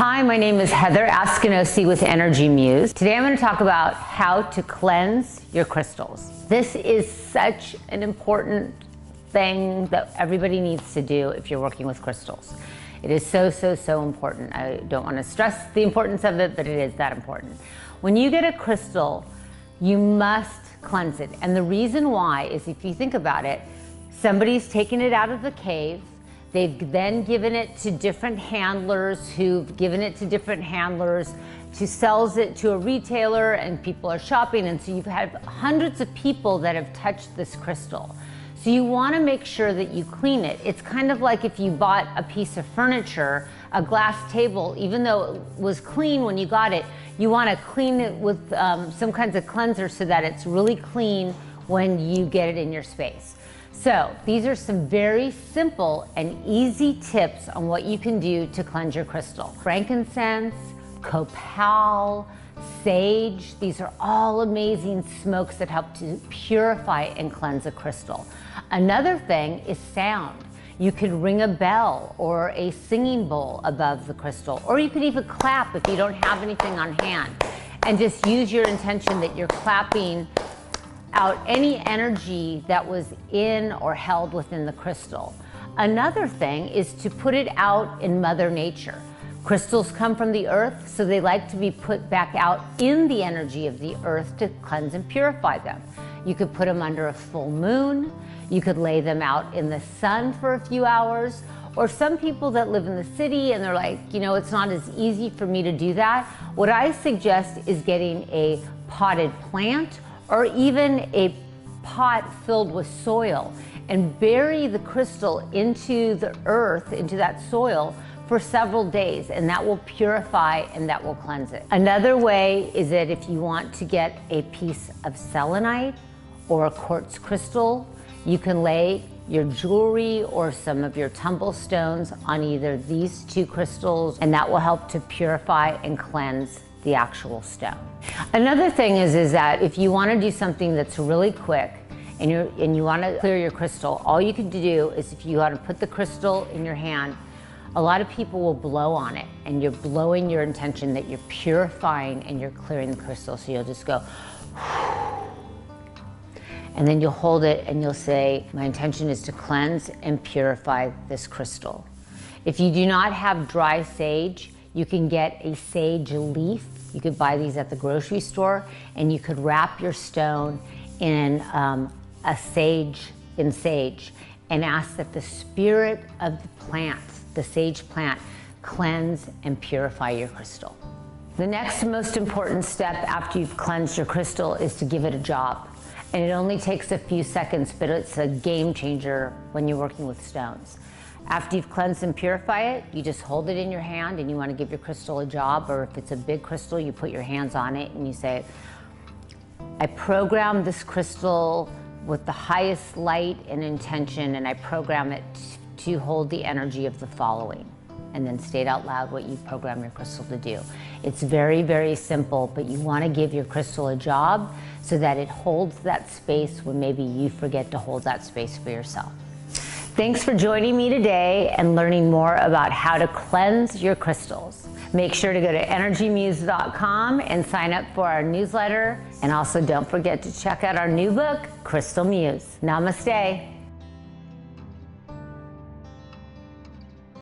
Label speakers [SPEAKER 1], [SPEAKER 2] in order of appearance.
[SPEAKER 1] Hi, my name is Heather Askinosie with Muse. Today I'm going to talk about how to cleanse your crystals. This is such an important thing that everybody needs to do if you're working with crystals. It is so important. I don't want to stress the importance of it, but it is that important. When you get a crystal, you must cleanse it. And the reason why is, if you think about it, somebody's taken it out of the cave. They've then given it to different handlers who've given it to different handlers who sells it to a retailer, and people are shopping. And so you've had hundreds of people that have touched this crystal. So you want to make sure that you clean it. It's kind of like if you bought a piece of furniture, a glass table, even though it was clean when you got it, you want to clean it with some kinds of cleanser so that it's really clean when you get it in your space. So these are some very simple and easy tips on what you can do to cleanse your crystal. Frankincense, copal, sage, these are all amazing smokes that help to purify and cleanse a crystal. Another thing is sound. You could ring a bell or a singing bowl above the crystal, or you could even clap if you don't have anything on hand, and just use your intention that you're clapping out any energy that was in or held within the crystal. Another thing is to put it out in Mother Nature. Crystals come from the earth, so they like to be put back out in the energy of the earth to cleanse and purify them. You could put them under a full moon. You could lay them out in the sun for a few hours. Or some people that live in the city and they're like, you know, it's not as easy for me to do that. What I suggest is getting a potted plant or even a pot filled with soil and bury the crystal into the earth, into that soil, for several days, and that will purify and that will cleanse it. Another way is that if you want to get a piece of selenite or a quartz crystal, you can lay your jewelry or some of your tumble stones on either these two crystals, and that will help to purify and cleanse the actual stone. Another thing is that if you want to do something that's really quick and you want to clear your crystal, all you can do is, if you want to put the crystal in your hand, a lot of people will blow on it, and you're blowing your intention that you're purifying and you're clearing the crystal. So you'll just go, and then you'll hold it and you'll say, my intention is to cleanse and purify this crystal. If you do not have dry sage, you can get a sage leaf. You could buy these at the grocery store, and you could wrap your stone in sage and ask that the spirit of the plant, the sage plant, cleanse and purify your crystal. The next most important step after you've cleansed your crystal is to give it a job. And it only takes a few seconds, but it's a game changer when you're working with stones. After you've cleansed and purified it, you just hold it in your hand and you want to give your crystal a job, or if it's a big crystal, you put your hands on it and you say, I program this crystal with the highest light and intention, and I program it to hold the energy of the following. And then state out loud what you program your crystal to do. It's very simple, but you want to give your crystal a job so that it holds that space when maybe you forget to hold that space for yourself. Thanks for joining me today and learning more about how to cleanse your crystals. Make sure to go to energymuse.com and sign up for our newsletter. And also don't forget to check out our new book, Crystal Muse. Namaste.